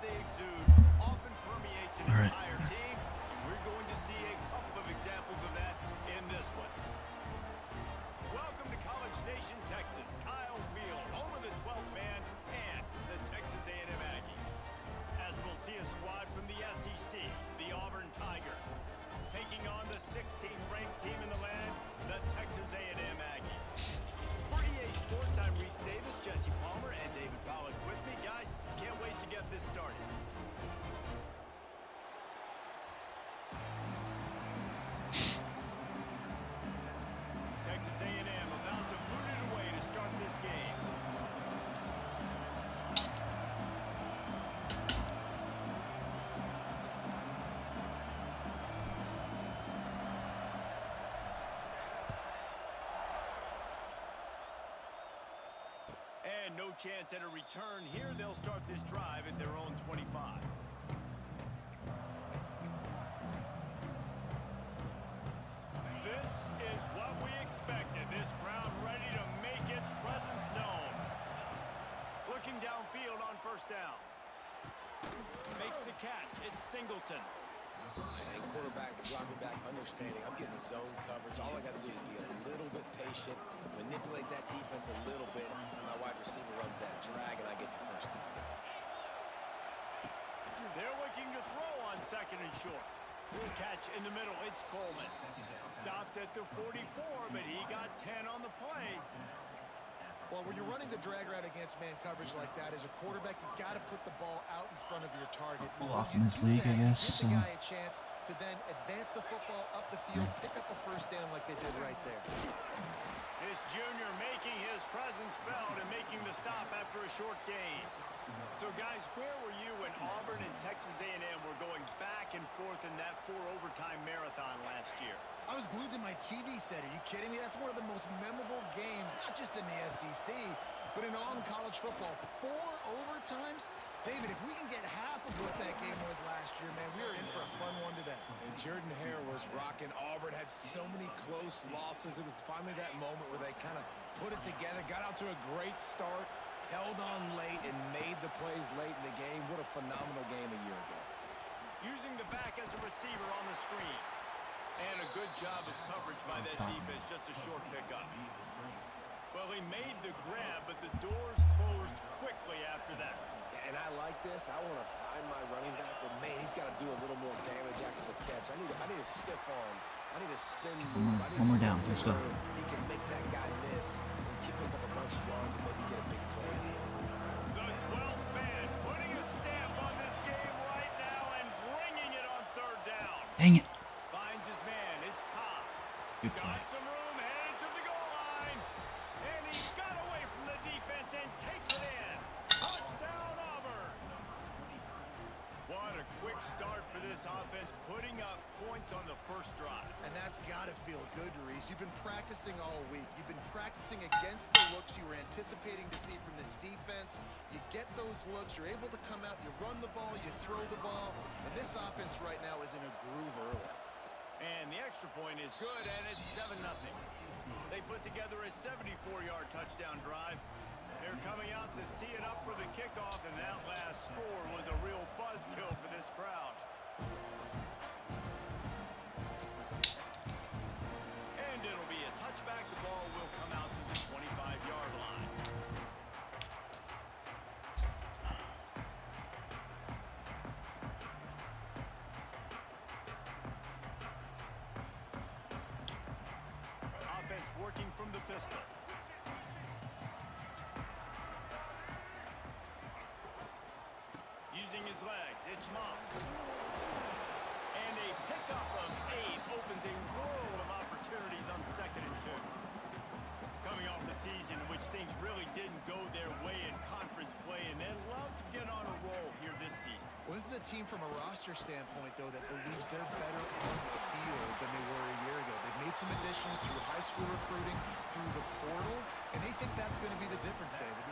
they exude often permeates an All right. entire team, and we're going to see a couple of examples of that in this one. Welcome to College Station, Texas. Kyle Field, home of the 12th man and the Texas A&M Aggies. As we'll see a squad from the SEC, the Auburn Tigers, taking on the 16th ranked team in the land, the Texas A&M Aggies. For EA Sports, I'm Reese Davis, Jesse Palmer, and David Pollack with me. Guys, can't wait to get this started. Texas A&M about to boot it away to start this game. And no chance at a return here. They'll start this drive at their own 25. This is what we expected. This crowd ready to make its presence known. Looking downfield on first down. Makes the catch. It's Singleton. And quarterback dropping back, understanding I'm getting zone coverage. All I got to do is be a little bit patient, manipulate that defense a little bit. My wide receiver runs that drag, and I get the first down. They're looking to throw on second and short. Good catch in the middle. It's Coleman. Stopped at the 44, but he got 10 on the play. Well, when you're running the drag route against man coverage like that, as a quarterback, you got to put the ball out in front of your target. Cool off in this league, I guess. Give the guy a chance to then advance the football up the field, pick up a first down like they did right there. This junior making his presence felt and making the stop after a short gain. So, guys, where were you when Auburn and Texas A&M were going back and forth in that 4-overtime marathon last year? I was glued to my TV set. Are you kidding me? That's one of the most memorable games, not just in the SEC, but in all in college football. 4 overtimes? David, if we can get half of what that game was last year, man, we are in for a fun one today. And Jordan Hare was rocking. Auburn had so many close losses. It was finally that moment where they kind of put it together, got out to a great start, held on late, and made the plays late in the game. What a phenomenal game a year ago. Using the back as a receiver on the screen. And a good job of coverage by that defense, just a short pickup. Well, he made the grab, but the doors closed quickly after that. And I like this. I want to find my running back, but, man, he's got to do a little more damage after the catch. I need a stiff arm. I need a spin move. One more down. Let's go. He can make that guy miss and keep up a bunch of yards and maybe get a big play. The 12th man putting a stamp on this game right now and bringing it on third down. Dang it. Finds his man. It's Cobb. Good play. Got some room, headed to the goal line. And he got away from the defense and takes it in. Touchdown, Auburn. What a quick start for this offense, putting up points on the first drive. And that's got to feel good, Reese. You've been practicing all week. You've been practicing against the looks you were anticipating to see from this defense. You get those looks, you're able to come out, you run the ball, you throw the ball. And this offense right now is in a groove early. And the extra point is good, and it's 7-0. They put together a 74-yard touchdown drive. They're coming out to tee it up for the kickoff, and that last score was a real buzzkill for this crowd. And it'll be a touchback. The ball will come out to the 25-yard line. Offense working from the pistol. Using his legs, it's Moss. And a pickup of 8 opens a world of opportunities on 2nd and 2. Coming off a season in which things really didn't go their way in conference play, and they'd love to get on a roll here this season. Well, this is a team from a roster standpoint, though, that believes they're better on the field than they were a year ago. They've made some additions through high school recruiting, through the portal, and they think that's going to be the difference, David.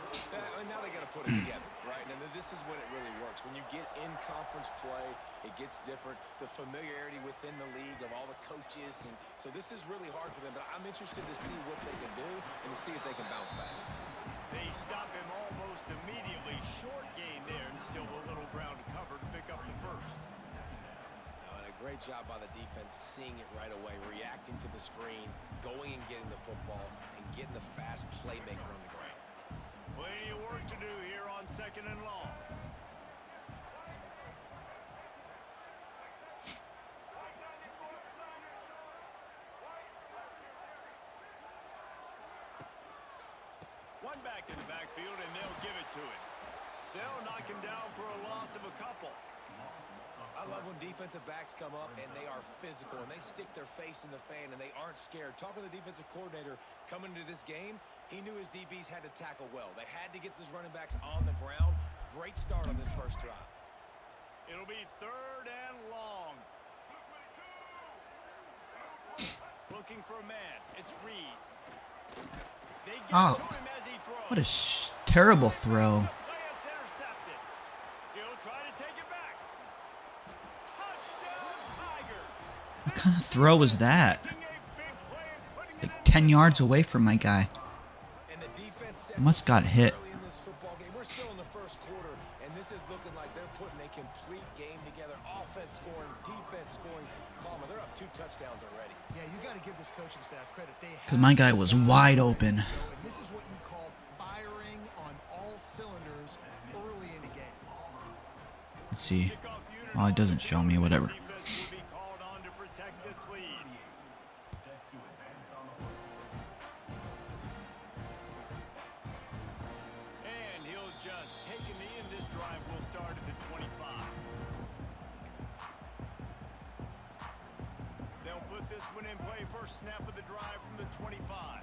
And now they got to put it together, right? And this is when it really works. When you get in conference play, it gets different. The familiarity within the league of all the coaches, and so this is really hard for them. But I'm interested to see what they can do and to see if they can bounce back. They stop him almost immediately. Short gain there, and still a little ground to great job by the defense, seeing it right away, reacting to the screen, going and getting the football, and getting the fast playmaker on the ground. Plenty of work to do here on 2nd and long. One back in the backfield, and they'll give it to him. They'll knock him down for a loss of a couple. I love when defensive backs come up and they are physical and they stick their face in the fan and they aren't scared. Talking to the defensive coordinator coming into this game, he knew his DBs had to tackle well. They had to get these running backs on the ground. Great start on this first drive. It'll be 3rd and long. Looking for a man. It's Reed. They get Oh, to him as he throws. what a terrible throw. The play, it's intercepted. He'll try to take it back. Touchdown, Tigers. What kind of throw was that? Making a big play and putting it Like in 10 yards away from my guy. And the defense sets Must the got tone hit. early in this football game. We're still in the first quarter, and this is looking like they're putting a complete game together. Offense scoring, defense scoring. Palmer, they're up 2 touchdowns already. Yeah, you got to give this coaching staff credit. They Because my guy was wide open. And this is what you call firing on all cylinders early in a game. Let's see. kickoff unit. Oh, it doesn't show me, whatever. Defense will be called on to protect this lead. And he'll just take a knee, and this drive will start at the 25. They'll put this one in play. First snap of the drive from the 25.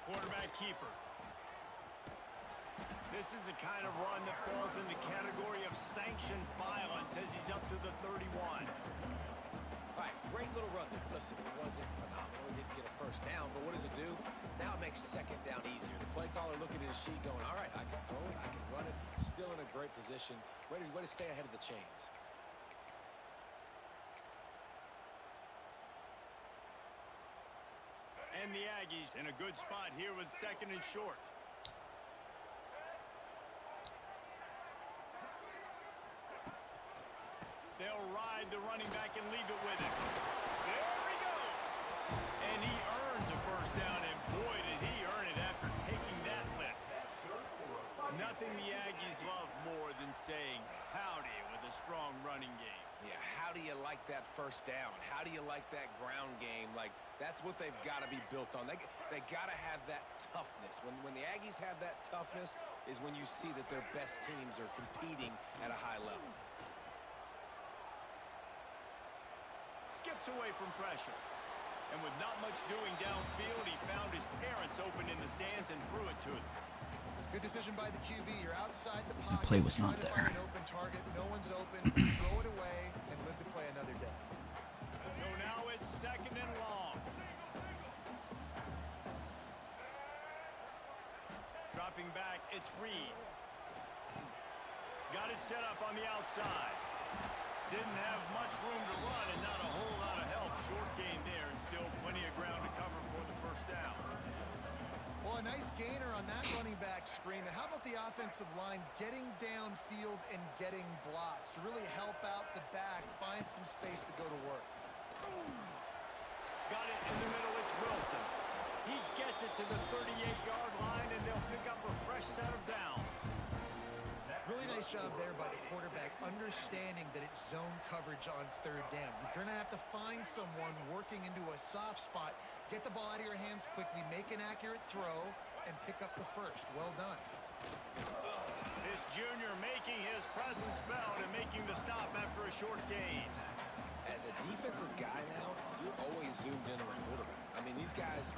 Quarterback keeper. This is the kind of run that falls in the category of sanctioned violence as he's up to the 31. All right, great little run there. Listen, it wasn't phenomenal. He didn't get a first down, but what does it do? Now it makes 2nd down easier. The play caller looking at his sheet going, all right, I can throw it, I can run it. Still in a great position. Way to stay ahead of the chains. And the Aggies in a good spot here with 2nd and short. They'll ride the running back and leave it with him. There he goes. And he earns a first down, and boy, did he earn it after taking that lift. Nothing the Aggies love more than saying howdy with a strong running game. Yeah, how do you like that first down? How do you like that ground game? Like, that's what they've got to be built on. They got to have that toughness. When the Aggies have that toughness is when you see that their best teams are competing at a high level. Skips away from pressure. And with not much doing downfield, he found his parents open in the stands and threw it to them. Good decision by the QB. You're outside the pocket. play was not trying to there. find an open target. No one's open. Throw it away and live to play another day. So now it's 2nd and long. Dropping back, it's Reed. Got it set up on the outside. Didn't have much room to run and not a whole lot of help. Short gain there and still plenty of ground to cover for the first down. Well, a nice gainer on that running back screen. Now, how about the offensive line getting downfield and getting blocks to really help out the back, find some space to go to work? Got it in the middle, it's Wilson. He gets it to the 38-yard line, and they'll pick up a fresh set of downs. Really nice job there by the quarterback, understanding that it's zone coverage on 3rd down. You're going to have to find someone working into a soft spot, get the ball out of your hands quickly, make an accurate throw, and pick up the first. Well done. This junior making his presence felt and making the stop after a short gain. As a defensive guy now, you're always zoomed in on the quarterback. I mean, these guys,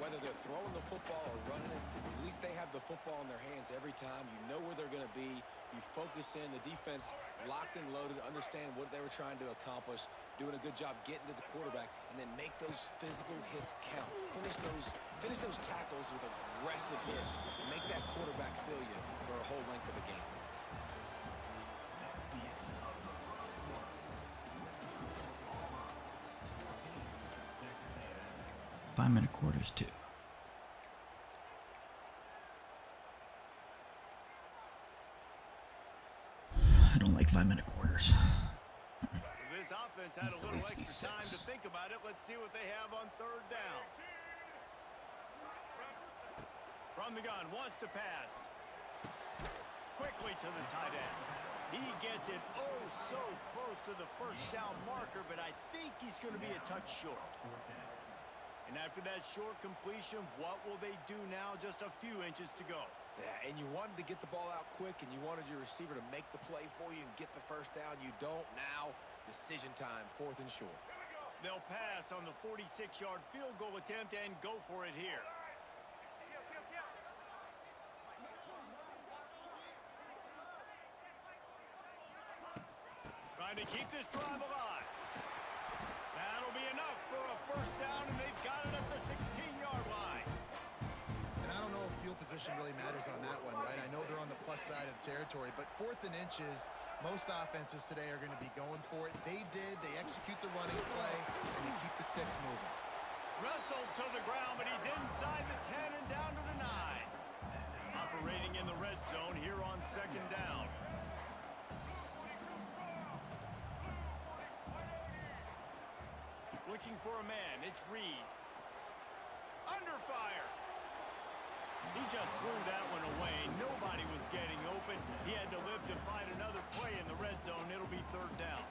whether they're throwing the football or running it, at least they have the football in their hands every time. You know where they're going to be. You focus in. The defense locked and loaded, understand what they were trying to accomplish, doing a good job getting to the quarterback, and then make those physical hits count. Finish those tackles with aggressive hits. Make that quarterback feel you for a whole length of a game. Five-minute quarters too. I don't like 5-minute quarters. This offense had a little Basically extra time 6. to think about it. Let's see what they have on third down. From the gun, wants to pass. Quickly to the tight end. He gets it oh so close to the first down marker, but I think he's going to be a touch short. And after that short completion, what will they do now? Just a few inches to go. Yeah, and you wanted to get the ball out quick, and you wanted your receiver to make the play for you and get the first down. You don't now. Decision time, 4th and short. They'll pass on the 46-yard field goal attempt and go for it here. Trying to keep this drive alive. That'll be enough for a first down, and they've got it at the 16-yard line. And I don't know if field position really matters on that one, right? I know they're on the plus side of territory, but 4th and inches, most offenses today are going to be going for it. They did. They execute the running play, and they keep the sticks moving. Wrestled to the ground, but he's inside the 10 and down to the 9. Operating in the red zone here on 2nd down. Looking for a man. It's Reed. Under fire. He just threw that one away. Nobody was getting open. He had to live to find another play in the red zone. It'll be 3rd down.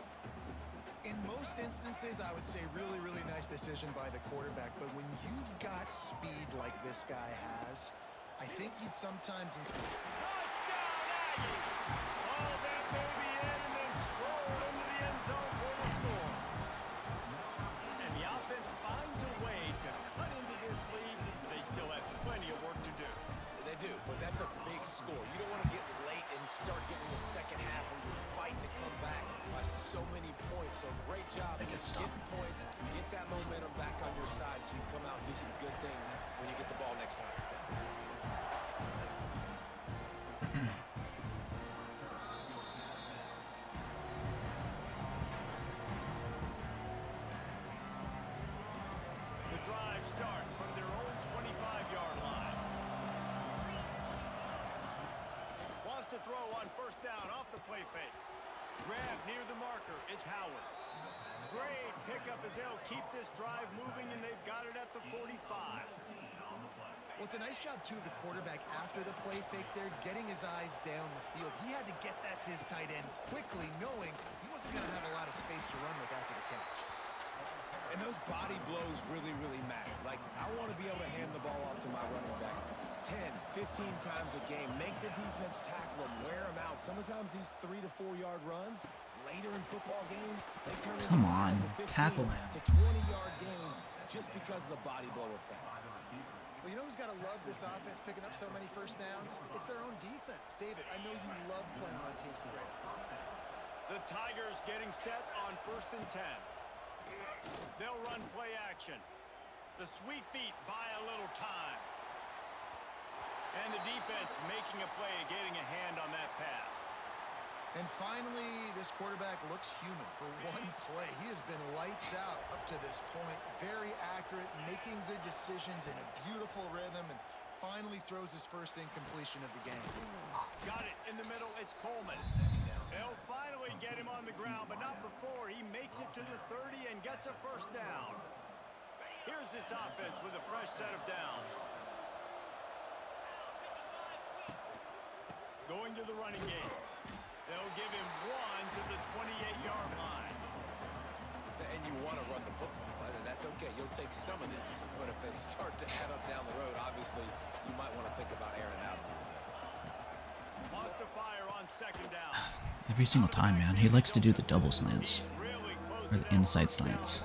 In most instances, I would say really, really nice decision by the quarterback. But when you've got speed like this guy has, I think you'd sometimes... Touchdown, Aggie! Oh, that baby in and then strolled into the end zone for the score. And the offense finds a way to cut into this lead. They still have plenty of work to do. They do, but that's a big score. You don't want to get late and start getting in the second half where you're fighting to come back by so many points. So great job. They get Get points, get that momentum back on your side so you can come out and do some good things when you get the ball next time. The drive starts from their own 25-yard line. Wants to throw on first down off the play fake. Grab near the marker. It's Howard. Great pickup as they'll keep this drive moving, and they've got it at the 45. Well, it's a nice job, too, of the quarterback after the play fake there, getting his eyes down the field. He had to get that to his tight end quickly, knowing he wasn't going to have a lot of space to run with after the catch. And those body blows really, really matter. Like, I want to be able to hand the ball off to my running back 10, 15 times a game. Make the defense tackle them, wear them out. Sometimes these 3 to 4 yard runs, later in football games, they turn into Come on, 5 to 15 tackle him. to 20-yard gains just because of the body blow effect. Well, you know who's got to love this offense picking up so many first downs? It's their own defense. David, I know you love playing on teams with great offenses. The Tigers getting set on 1st and 10. They'll run play action. The sweet feet buy a little time. And the defense making a play, getting a hand on that pass. And finally, this quarterback looks human for one play. He has been lights out up to this point. Very accurate, making good decisions in a beautiful rhythm, and finally throws his first incompletion of the game. Got it in the middle. It's Coleman. They'll finally get him on the ground, but not before he makes it to the 30 and gets a first down. Here's this offense with a fresh set of downs. Going to the running game. They'll give him 1 to the 28-yard line. And you want to run the football, right? And that's okay. You'll take some of this. But if they start to add up down the road, obviously, you might want to think about airing it out a little bit. Lost to fire on 2nd down. Every single time, man. He likes to do the double slants. Or the inside slants.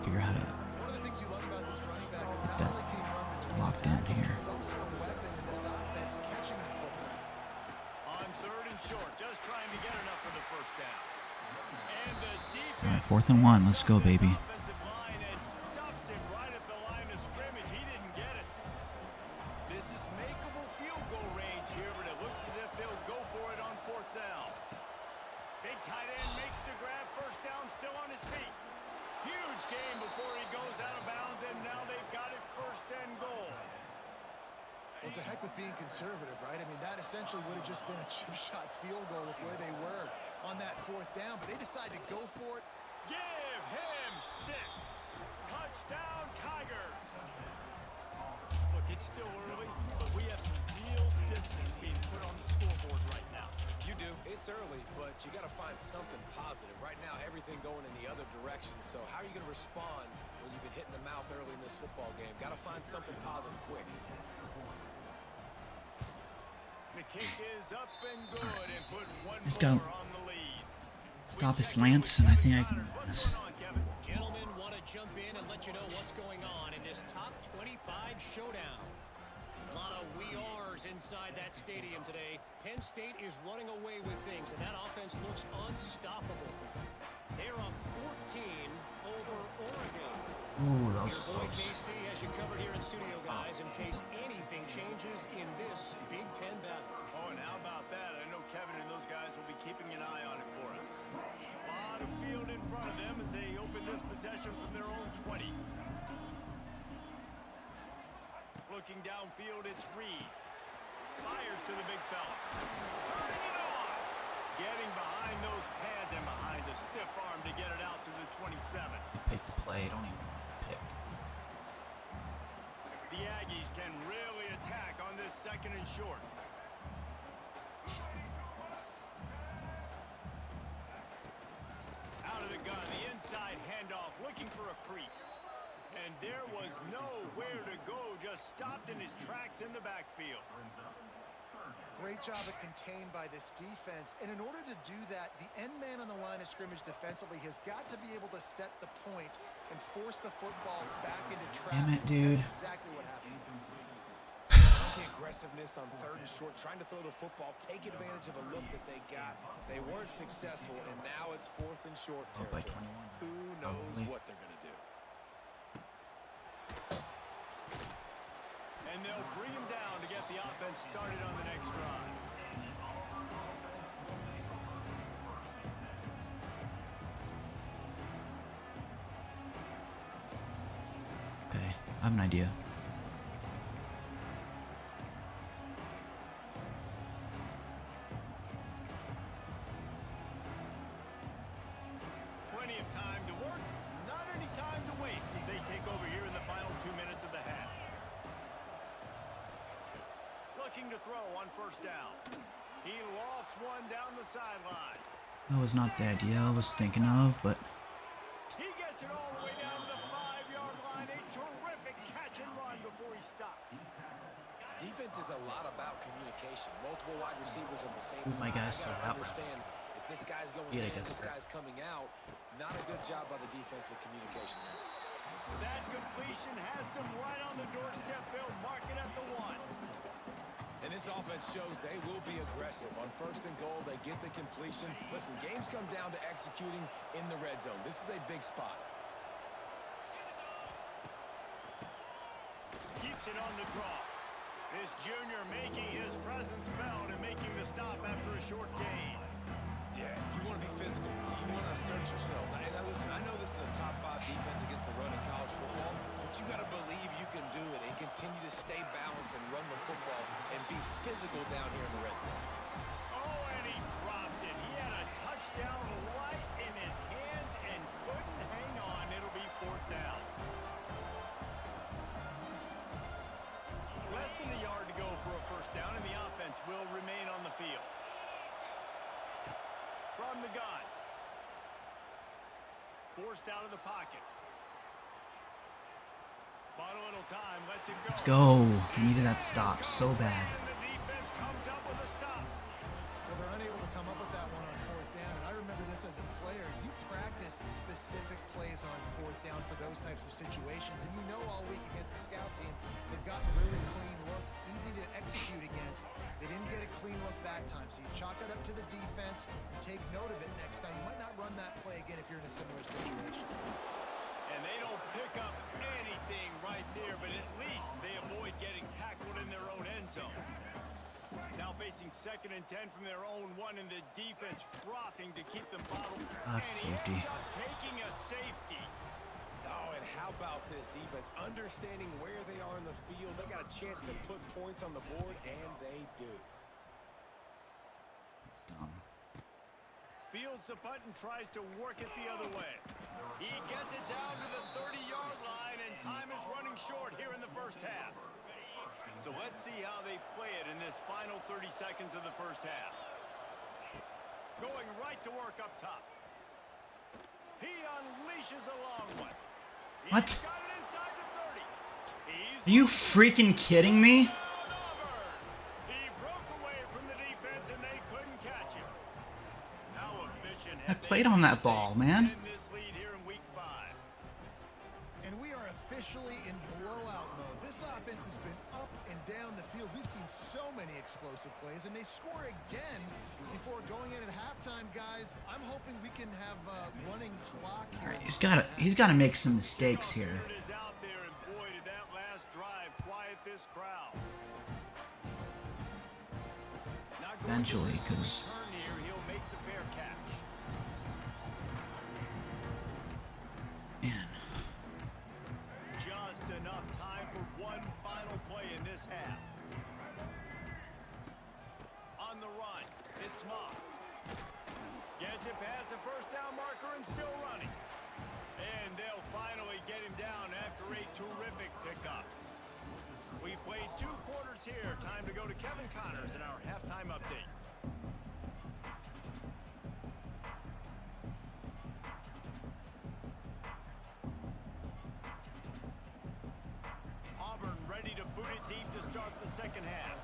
Figure out how to One of the things you love about this running back is get not that only can he run between locked down tackles, here. he's also a weapon in this offense catching the football. On 3rd and short, just trying to get enough for the first down. And the defense. Alright, 4th and 1. Let's go, baby. Offensive line and stuffs him right at the line of scrimmage. He didn't get it. This is makeable field goal range here, but it looks as if they'll go for it on 4th down. Big tight end makes the grab. First down, still on his feet. Huge game before he goes out of bounds, and now they've got it 1st and goal. Well, to heck with being conservative, right? I mean, that essentially would have just been a chip shot field goal with where they were on that 4th down, but they decided to go for it. Give him 6. Touchdown, Tigers. Look, it's still early, but we have some real distance being put on the scoreboard right now. You do. It's early, but you got to find something positive. Right now, everything going in the other direction. So how are you going to respond when you've been hitting the mouth early in this football game? Got to find something positive quick. The kick is up and good and put one He's more got on the lead. stop his slants, and I think I can run this. Gentlemen, want to jump in and let you know what's going on in this top 25 showdown. A lot of we are's inside that stadium today. Penn State is running away with things, and that offense looks unstoppable. They're up 14 over Oregon. Ooh, that was Your boy close. KC has you covered here in studio, guys, in case anything changes in this Big Ten battle. Oh, and how about that? I know Kevin and those guys will be keeping an eye on it for us. A lot of field in front of them as they open this possession from their own 20. Looking downfield, it's Reed. Fires to the big fella. Turning it on. Getting behind those pads and behind a stiff arm to get it out to the 27. Pick the play. Don't even want to pick. The Aggies can really attack on this 2nd and short. Out of the gun, the inside handoff, looking for a crease. And there was nowhere to go, just stopped in his tracks in the backfield. Great job of contained by this defense. And in order to do that, the end man on the line of scrimmage defensively has got to be able to set the point and force the football back into traffic. Damn it, dude. That's exactly what happened. The aggressiveness on 3rd and short, trying to throw the football, take advantage of a look that they got. They weren't successful, and now it's 4th and short Up by territory. 21. Who knows Probably. what they're going to do? And they'll bring him down to get the offense started on the next drive. Okay, I have an idea. Plenty of time to work, not any time to waste as they take over here in the final 2 minutes of the half. Looking to throw on 1st down. He lofts one down the sideline. That was not the idea I was thinking of, but He gets it all the way down to the 5-yard line. A terrific catch and run before he stopped. Defense is a lot about communication. Multiple wide receivers on the same Who's my side. guy You still gotta out? understand if this guy's going Yeah, I in, guess this so. guy's coming out. Not a good job by the defense with communication there. That completion has them right on the doorstep. They'll mark it at the 1. And this offense shows they will be aggressive. On 1st and goal, they get the completion. Listen, games come down to executing in the red zone. This is a big spot. Keeps it on the draw. This junior making his presence felt and making the stop after a short gain. Yeah, you want to be physical. You want to assert yourselves. And listen, I know this is a top 5 defense against the run in college football, but you got to believe you can do it and continue to stay balanced and run the football and be physical down here in the red zone. Oh, and he dropped it. He had a touchdown right in his hands and couldn't hang on. It'll be 4th down. Less than a yard to go for a 1st down, and the offense will remain on the field. From the gun. Forced out of the pocket. Bought a little time, lets it go. let's go. I needed that stop so bad. And the defense comes up with a stop. Well, they're unable to come up with that one on 4th down. And I remember this as a player. You practice specific plays on 4th down for those types of situations. And you know all week against the scout team, they've gotten really clean looks, easy to execute against. They didn't get a clean look that time. So you chalk it up to the defense and take note of it next time. You might not run that play again if you're in a similar situation. And they don't pick up anything right there, but at least they avoid getting tackled in their own end zone. Now facing 2nd and 10 from their own 1, and the defense frothing to keep them bottled. That's And he safety. ends up taking a safety. Oh, and how about this defense? Understanding where they are in the field. They got a chance to put points on the board, and they do. It's dumb. Fields the punt and tries to work it the other way. He gets it down to the 30-yard line, and time is running short here in the first half. So let's see how they play it in this final 30 seconds of the first half. Going right to work up top. He unleashes a long one. What? He's got it inside the 30. Are you freaking kidding me? Auburn. He broke away from the defense and they couldn't catch him. How efficient I played on that ball, man. in this lead here in week 5. And we are officially in blowout mode. This offense has been up and down the field. We've seen so many explosive plays, and they score again before going in at halftime, guys. I'm hoping we can have a running clock. All right, he's got to make some mistakes here. It is out there, and boy, did that last drive quiet this crowd. Not going Eventually, to because turn here, he'll make the fair catch. man, Just enough time for one final play in this half. On the run, it's Moss. Gets it past the first down marker and still running. And they'll finally get him down after a terrific pickup. We've played 2 quarters here. Time to go to Kevin Connors in our halftime update. Auburn ready to boot it deep to start the second half.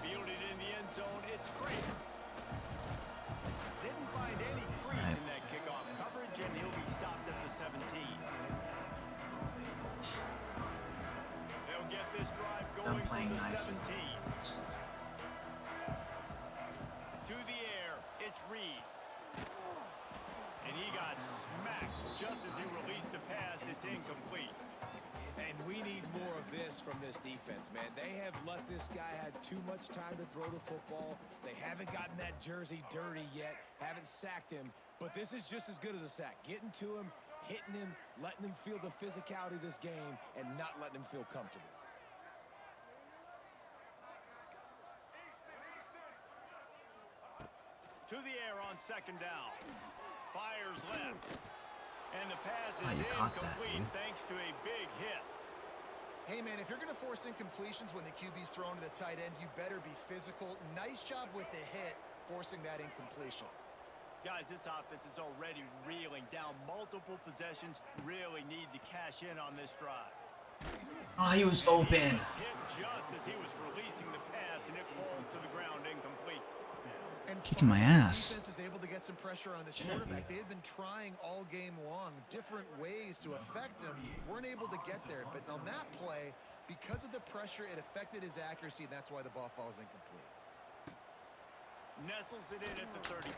Fielded in the end zone, it's Craig. Didn't find any crease in that kickoff coverage, and he'll be stopped at the 17. They'll get this drive going from playing the nicely. 17. To the air, it's Reed. And he got smacked just as he released the pass. It's incomplete. And we need more of this from this defense, man. They have let this guy have too much time to throw the football. They haven't gotten that jersey dirty yet, haven't sacked him. But this is just as good as a sack. Getting to him, hitting him, letting him feel the physicality of this game, and not letting him feel comfortable. To the air on second down. Fires left. And the pass is you caught that, incomplete dude. thanks to a big hit. Hey, man, if you're going to force incompletions when the QB's thrown to the tight end, you better be physical. Nice job with the hit, forcing that incompletion. Guys, this offense is already reeling down multiple possessions. Really need to cash in on this drive. oh, he was open. Hit just as he was releasing the pass, and it falls to the ground incomplete. And Kicking my finally, ass. The defense is able to get some pressure on this Shouldn't quarterback. be. They had been trying all game long, different ways to affect him. Weren't able to get there. But on that play, because of the pressure, it affected his accuracy, and that's why the ball falls incomplete. Nestles it in at the 35.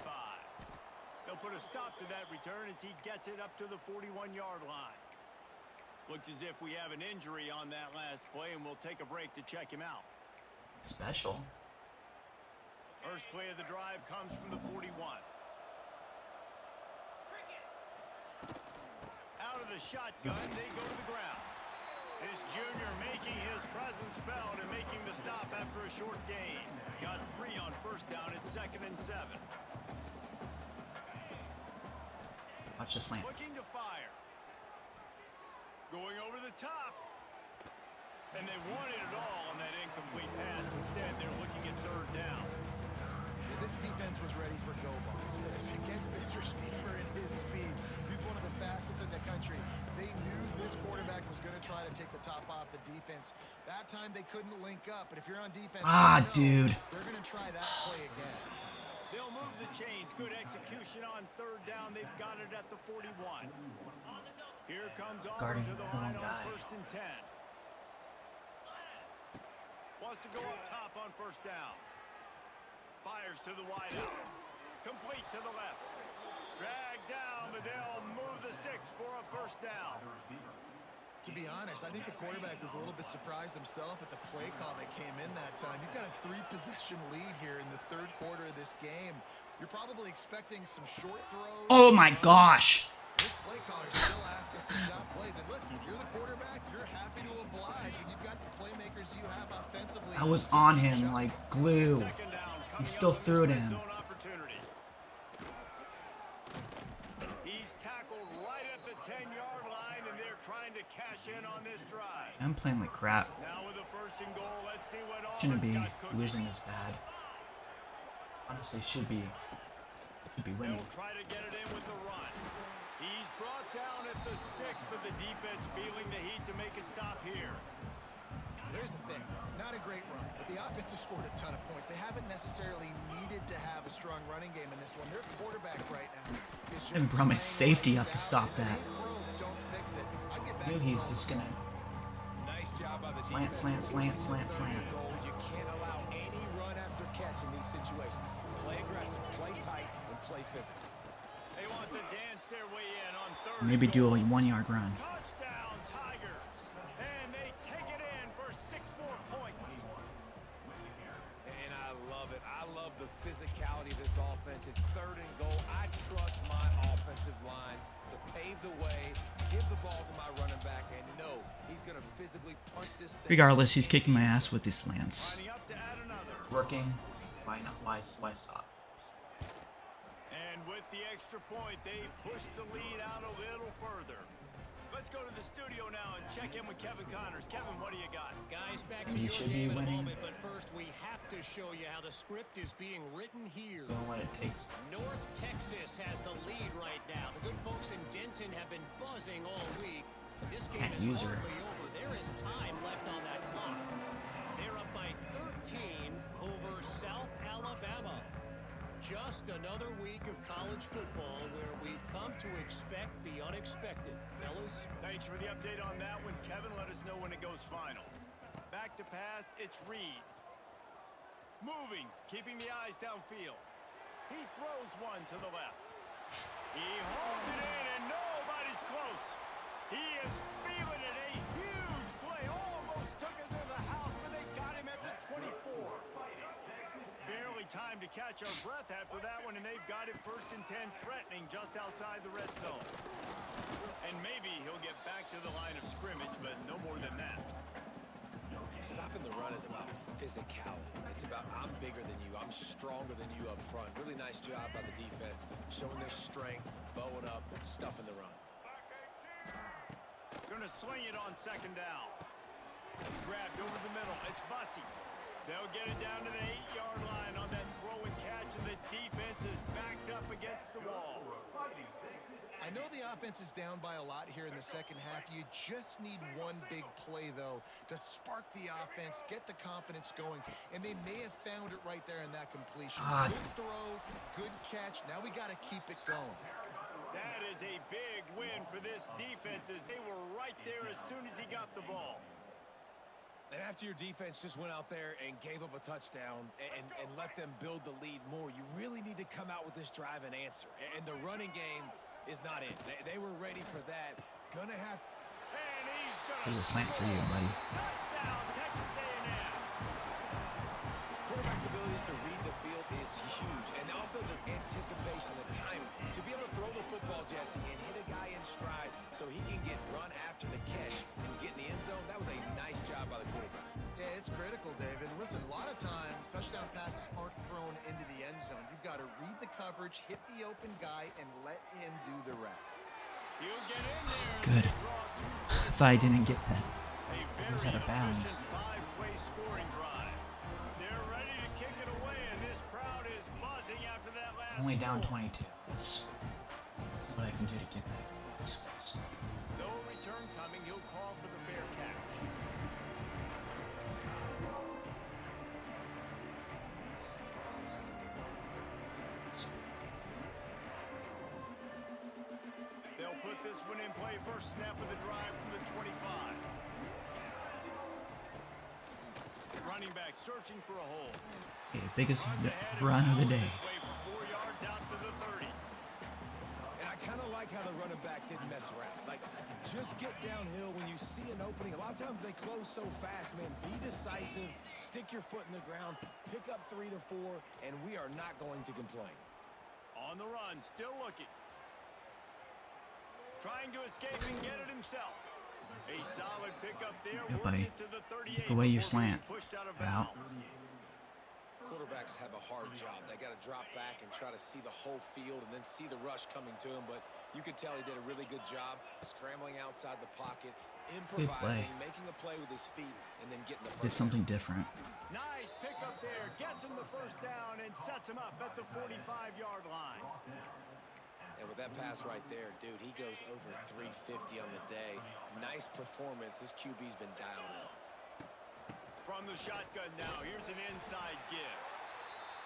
They'll put a stop to that return as he gets it up to the 41-yard line. Looks as if we have an injury on that last play, and we'll take a break to check him out. Special. First play of the drive comes from the 41. Out of the shotgun, they go to the ground. This junior making his presence felt and making the stop after a short gain. Got 3 on first down. It's 2nd and 7. Watch the slant. Looking to fire. Going over the top. And they wanted it all on that incomplete pass. Instead, they're looking at 3rd down. This defense was ready for go balls against this receiver and his speed. He's one of the fastest in the country. They knew this quarterback was going to try to take the top off the defense. That time they couldn't link up, but if you're on defense, Dude. they're going to try that play again. They'll move the chains. Good execution on 3rd down. They've got it at the 41. Here comes Auburn Guarding to the the line wrong on guy. 1st and 10. Wants to go up top on 1st down. Fires to the wideout. Complete to the left. Dragged down, but they'll move the sticks for a 1st down. To be honest, I think the quarterback was a little bit surprised himself at the play call that came in that time. You've got a 3-possession lead here in the third quarter of this game. You're probably expecting some short throws. Oh my gosh. This play caller's still asking for shot plays. And listen, you're the quarterback. You're happy to oblige when you've got the playmakers you have offensively. I was on him like glue. He still threw it in. He's tackled right at the 10-yard line, and they're trying to cash in on this drive. I'm playing like crap. Now with a 1st and goal, let's see what Shouldn't Auburn's be got cooking. losing this bad. Honestly, should be winning. They'll try to get it in with the run. He's brought down at the 6, but the defense feeling the heat to make a stop here. Here's the thing. Not a great run, but the offense has scored a ton of points. They haven't necessarily needed to have a strong running game in this one. Their quarterback right now is just... I brought my safety up to stop that. Don't fix it. I knew he's just gonna Nice job by the slant, slant, slant, slant, slant. You can't allow any run after catch in these situations. Play aggressive, play tight, and play physical. They want to dance their way in on 3rd. Maybe do a 1-yard run. Touchdown, Tigers. And they take it in for 6 more points. And I love it. I love the physicality of this offense. It's 3rd and goal. I trust my offensive line to pave the way, give the ball to my running back, and know he's going to physically punch this thing. Regardless, he's kicking my ass with these slants. Lining up to add another. Working. Why not? Why stop? And with the extra point, they push the lead out a little further. Let's go to the studio now and check in with Kevin Connors. Kevin, what do you got? Guys, back And to you your should be game in a winning. moment, but first we have to show you how the script is being written here. Doing what it takes. North Texas has the lead right now. The good folks in Denton have been buzzing all week. But this game is hardly over. There is time left on that clock. They're up by 13 over South Alabama. Just another week of college football where we've come to expect the unexpected. Fellas? Thanks for the update on that one, Kevin. Let us know when it goes final. Back to pass, it's Reed. Moving, keeping the eyes downfield. He throws one to the left. He holds it in, and nobody's close. He is feeling it. A huge play. Almost took it to the house, but they got him at the 24. Barely time to catch our breath after that one, and they've got it 1st and 10, threatening just outside the red zone. And maybe he'll get back to the line of scrimmage, but no more than that. Stopping the run is about physicality. It's about I'm bigger than you. I'm stronger than you up front. Really nice job by the defense, showing their strength, bowing up, stuffing the run. Gonna swing it on 2nd down. Grabbed over the middle. It's Bussey. They'll get it down to the 8-yard line on that throw and catch, and the defense is backed up against the wall. I know the offense is down by a lot here in the second half. You just need one big play, though, to spark the offense, get the confidence going, and they may have found it right there in that completion. Good throw, good catch. Now we got to keep it going. That is a big win for this defense, as they were right there as soon as he got the ball. And after your defense just went out there and gave up a touchdown and let them build the lead more, you really need to come out with this drive and answer. And the running game is not in. They were ready for that. Gonna have to. And he's gonna. There's a slant for you, buddy. Touchdown, Texas A&M. Quarterback's abilities to read the field is huge. And also the anticipation, the timing. To be able to throw the football, Jesse, and hit a guy in stride so he can get run after the catch and get in the end zone, that was a nice job by the quarterback. Yeah, it's critical, David. Listen, a lot of times touchdown passes aren't thrown into the end zone. You've got to read the coverage, hit the open guy, and let him do the rest. He'll get in there. Good. I thought I didn't get that. It was out of bounds. Five-way scoring drive. They're ready to kick it away, and this crowd is buzzing after that last Only down score. 22. That's what I can do to get back. No return coming. He'll call for the fair catch. They'll put this one in play. First snap of the drive from the 25. Running back searching for a hole. Okay, biggest run of the day. 4 yards out to the 30. And I kind of like how the running back didn't mess around. Like, Just get downhill when you see an opening. A lot of times they close so fast, man. Be decisive, stick your foot in the ground, pick up 3 to 4, and we are not going to complain. On the run, still looking. Trying to escape and get it himself. A solid pickup there. Good Works buddy. it to the 38. Take away your before being slant. pushed out of Out. bounds. Quarterbacks have a hard job. They got to drop back and try to see the whole field and then see the rush coming to him. But you could tell he did a really good job scrambling outside the pocket, improvising, making a play with his feet, and then getting the first Did something different. Nice pickup there. Gets him the first down and sets him up at the 45-yard line. And with that pass right there, dude, he goes over 350 on the day. Nice performance. This QB's been dialed up. From the shotgun now, here's an inside give.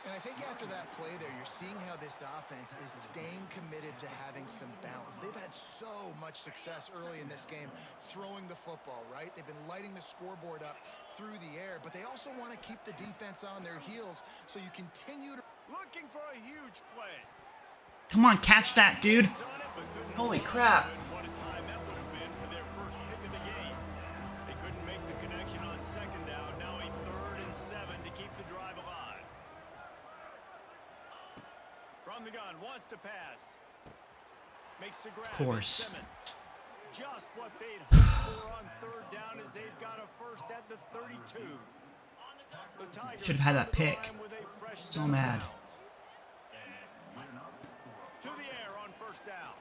And I think after that play there, you're seeing how this offense is staying committed to having some balance. They've had so much success early in this game throwing the football, right? They've been lighting the scoreboard up through the air, but they also want to keep the defense on their heels, so you continue to... Looking for a huge play. Come on, catch that, dude. On it, but couldn't Holy hold crap. it. What a time that would have been for their first pick of the game. They couldn't make the connection on second down. Now a 3rd and 7 to keep the drive alive. From the gun, wants to pass. Makes the grab. Of course. Simmons. Just what they'd hoped for on 3rd down as they've got a first at the 32. The Tigers Should have had that on the pick. line with a fresh So set of mad. downs. To the air on 1st down.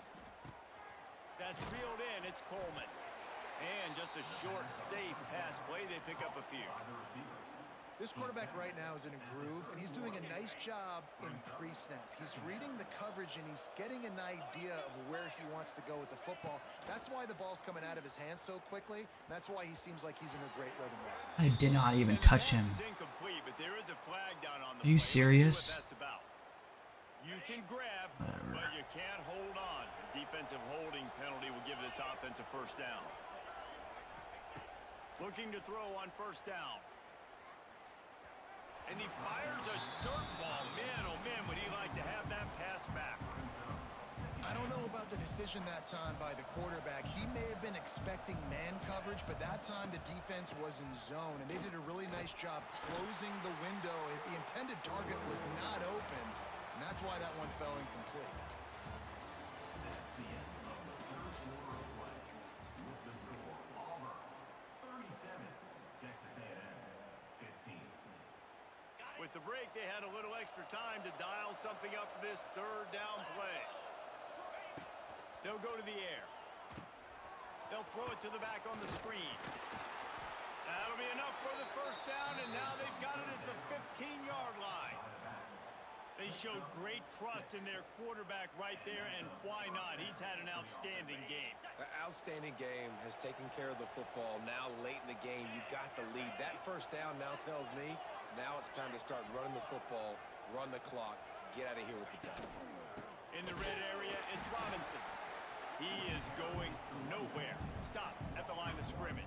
That's reeled in. It's Coleman. And just a short, safe pass play. They pick up a few. This quarterback right now is in a groove, and he's doing a nice job in pre-snap. He's reading the coverage, and he's getting an idea of where he wants to go with the football. That's why the ball's coming out of his hands so quickly. That's why he seems like he's in a great rhythm right now. I did not even touch him. Is incomplete, but there is a flag down on the Are you play. serious? Let's see what that's about. You can grab, Whatever. but you can't hold on. A defensive holding penalty will give this offense a 1st down. Looking to throw on 1st down. And he fires a dirt ball. Man, oh man, would he like to have that pass back. I don't know about the decision that time by the quarterback. He may have been expecting man coverage, but that time the defense was in zone, and they did a really nice job closing the window. The intended target was not open, and that's why that one fell incomplete. With the break, they had a little extra time to dial something up for this 3rd down play. They'll go to the air. They'll throw it to the back on the screen. That'll be enough for the 1st down, and now they've got it at the 15-yard line. They showed great trust in their quarterback right there, and why not? He's had an outstanding game. An outstanding game, has taken care of the football. Now late in the game, you got the lead. That 1st down now tells me now it's time to start running the football, run the clock, get out of here with the dub. In the red area, it's Robinson. He is going nowhere. Stop at the line of scrimmage.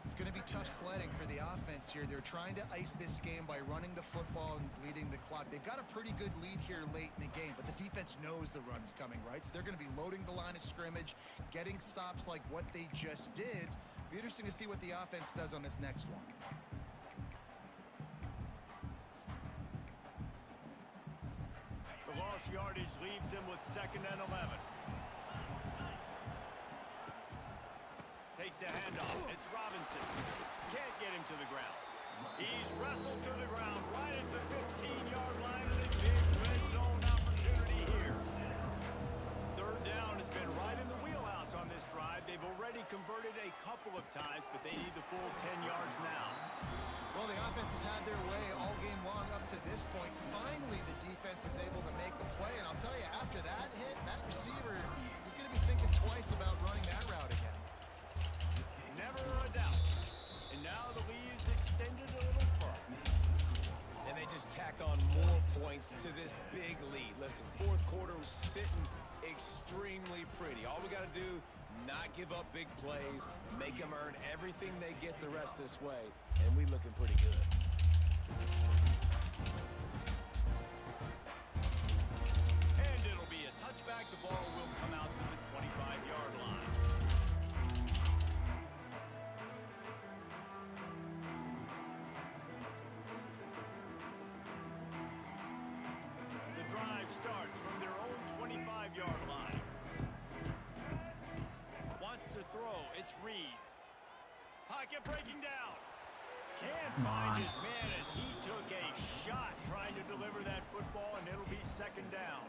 It's going to be tough sledding for the offense here. They're trying to ice this game by running the football and bleeding the clock. They've got a pretty good lead here late in the game, but the defense knows the run's coming, right? So they're going to be loading the line of scrimmage, getting stops like what they just did. Be interesting to see what the offense does on this next one. The lost yardage leaves them with 2nd and 11. Takes a handoff. It's Robinson. Can't get him to the ground. He's wrestled to the ground right at the 15-yard line, and a big red zone opportunity here. 3rd down has been right in the wheelhouse on this drive. They've already converted a couple of times, but they need the full 10 yards now. Well, the offense has had their way all game long up to this point. Finally, the defense is able to make a play, and I'll tell you, after that hit, that receiver is going to be thinking twice about running that route again. Never a doubt. And now the lead is extended a little further. And they just tack on more points to this big lead. Listen, 4th quarter was sitting extremely pretty. All we got to do, not give up big plays, make them earn everything they get the rest this way, and we looking pretty good. And it'll be a touchback. The ball will come out to the 25-yard line. starts from their own 25-yard line. Wants to throw. It's Reed. Pocket breaking down. Can't find his man as he took a shot trying to deliver that football, and it'll be second down.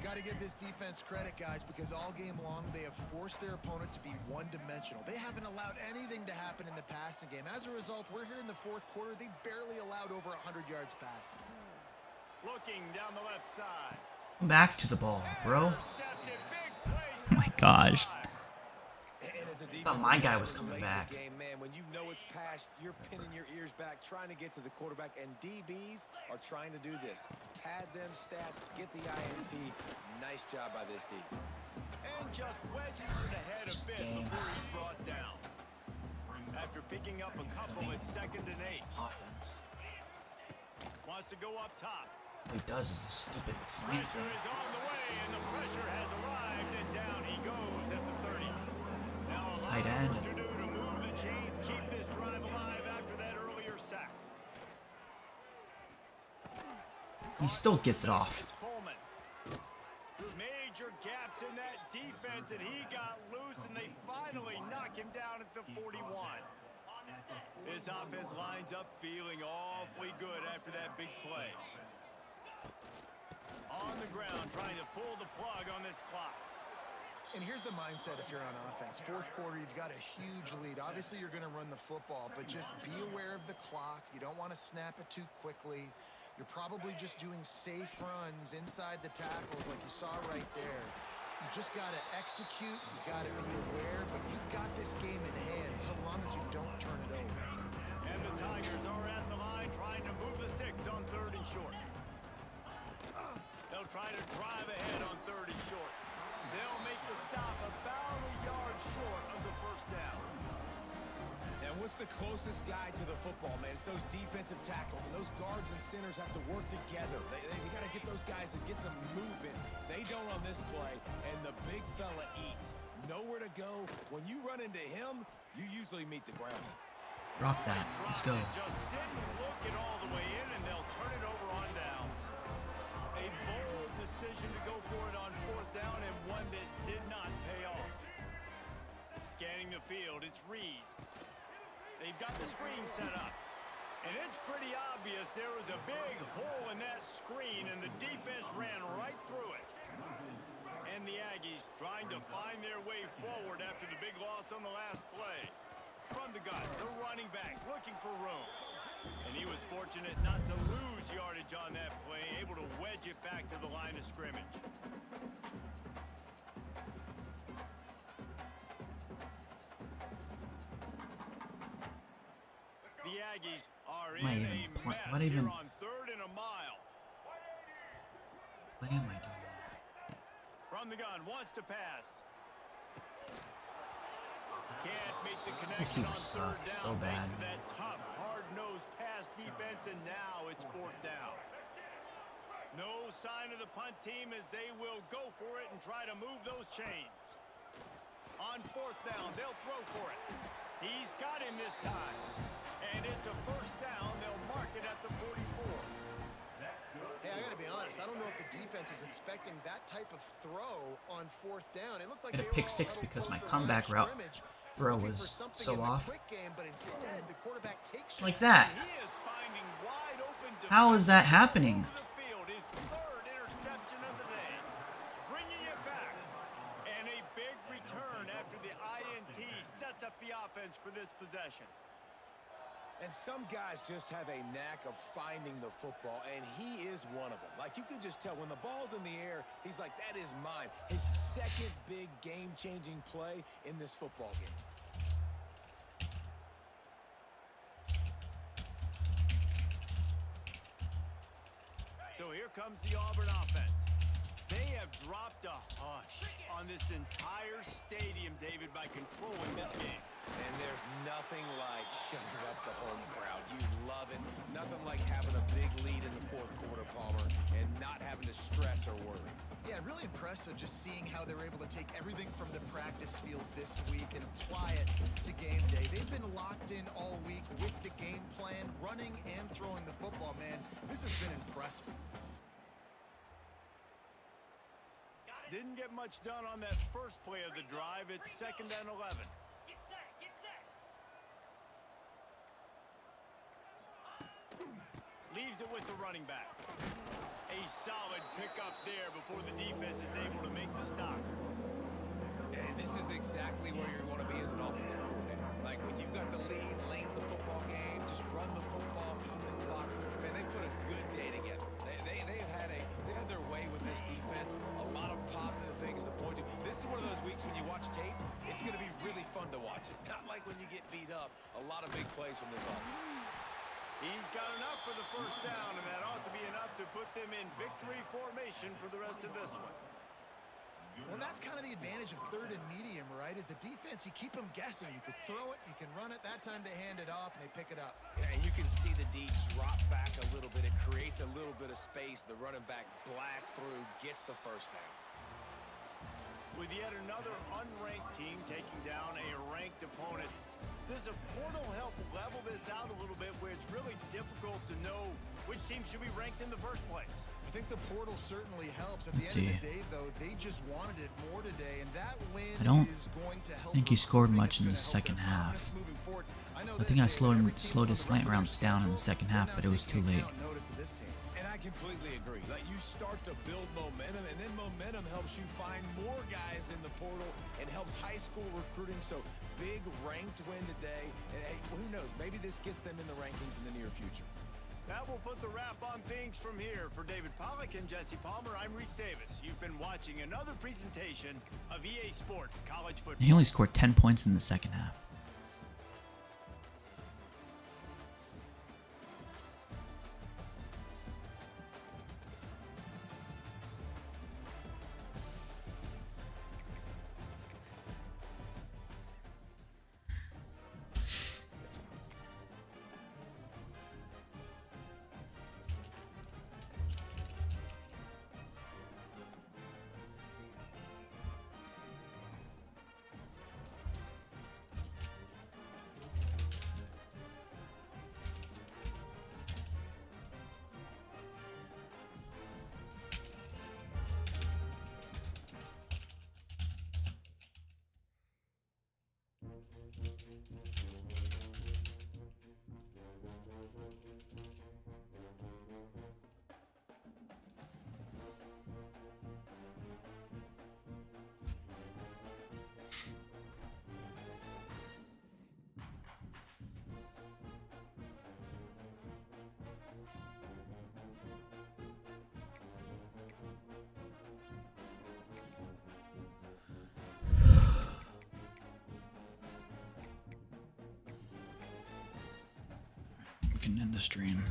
Got to give this defense credit, guys, because all game long they have forced their opponent to be one-dimensional. They haven't allowed anything to happen in the passing game. As a result, we're here in the fourth quarter. They barely allowed over 100 yards passing. Looking down the left side. Back to the ball, bro. Intercepted. Big play. Oh my gosh. And as a I thought my guy was coming late in back. the game, man, when you know it's past, you're pinning your ears back, trying to get to the quarterback, and DBs are trying to do this. Pad them stats, get the INT. Nice job by this D. And just wedges it ahead a bit before he's brought down. After picking up a couple at 2nd and 8. Offense. Wants to go up top. What he does is the stupid slant Pressure thing. is on the way, and the pressure has arrived, and down he goes at the 30. Now a lot Tight of end. work to do to move the chains, keep this drive alive after that earlier sack. He still gets it off. It's Coleman. Major gaps in that defense, and he got loose, and they finally knock him down at the 41. This offense lines up feeling awfully good after that big play. On the ground, trying to pull the plug on this clock. And here's the mindset if you're on offense. Fourth quarter, you've got a huge lead. Obviously, you're going to run the football, but just be aware of the clock. You don't want to snap it too quickly. You're probably just doing safe runs inside the tackles like you saw right there. You just got to execute. You got to be aware, but you've got this game in hand so long as you don't turn it over. And the Tigers are at the line trying to move the sticks on 3rd and short. They'll try to drive ahead on 3rd and short. They'll make the stop about a yard short of the first down. And what's the closest guy to the football, man? It's those defensive tackles, and those guards and centers have to work together. They got to get those guys and get some movement. They don't on this play, and the big fella eats. Nowhere to go. When you run into him, you usually meet the ground. Drop that. Let's go. Just didn't look it all the way in, and they'll turn it over on downs. A bold decision to go for it on 4th down, and one that did not pay off. Scanning the field, it's Reed. They've got the screen set up. And it's pretty obvious there was a big hole in that screen, and the defense ran right through it. And the Aggies trying to find their way forward after the big loss on the last play. From the gun, the running back looking for room. And he was fortunate not to lose yardage on that play, able to wedge it back to the line of scrimmage. The Aggies are in a mess here on 3rd and a mile. What am I doing? From the gun, wants to pass. Can't make the connection on 3rd down. So bad. Thanks to that tough, hard-nosed pass defense, and now it's 4th down. No sign of the punt team as they will go for it and try to move those chains. On 4th down, they'll throw for it. He's got him this time. And it's a first down. They'll mark it at the 44. Hey, I got to be honest. I don't know if the defense was expecting that type of throw on 4th down. It looked like I had they a pick were all six huddled because close my to the comeback line of route scrimmage, throw looking was for something so in the off. quick game, but instead the quarterback takes Like shots. that. He is finding wide open How is that happening? over the field. His 3rd interception of the day. Bringing it back. And a big return after the INT sets up the offense for this possession. And some guys just have a knack of finding the football, and he is one of them. Like, you can just tell when the ball's in the air, he's like, that is mine. His second big game-changing play in this football game. So here comes the Auburn offense. They have dropped a hush on this entire stadium, David, by controlling this game. And there's nothing like shutting up the home crowd. You love it. Nothing like having a big lead in the 4th quarter, Palmer, and not having to stress or worry. Yeah, really impressive just seeing how they were able to take everything from the practice field this week and apply it to game day. They've been locked in all week with the game plan, running and throwing the football, man. This has been impressive. Didn't get much done on that first play of the drive. It's 2nd and 11. Get set, get set. Leaves it with the running back. A solid pickup there before the defense is able to make the stop. And this is exactly where you want to be as an offensive coordinator. Like when you've got the lead late in the football game, just run the football, eat the clock. Man, they put a good day together. They've had their way with this defense. A lot of positive things to point to. This is one of those weeks when you watch tape, it's going to be really fun to watch it. Not like when you get beat up. A lot of big plays from this offense. He's got enough for the first down, and that ought to be enough to put them in victory formation for the rest of this one. Well, that's kind of the advantage of 3rd and medium, right? Is the defense, you keep them guessing. You could throw it, you can run it. That time they hand it off, and they pick it up. Yeah, and you can see the D drop back a little bit. It creates a little bit of space. The running back blasts through, gets the first down. With yet another unranked team taking down a ranked opponent, does a portal help level this out a little bit where it's really difficult to know which team should be ranked in the first place? I think the portal certainly helps. At the end of the day, though, they just wanted it more today, and that win is going to help. I think he scored much in the second half. I think I slowed his slant routes down in the second half, but it was too late. And I completely agree. Like, you start to build momentum, and then momentum helps you find more guys in the portal and helps high school recruiting. So big ranked win today, and hey, who knows? Maybe this gets them in the rankings in the near future. That will put the wrap on things from here. For David Pollack and Jesse Palmer, I'm Reese Davis. You've been watching another presentation of EA Sports College Football. He only scored 10 points in the second half. We can end the stream.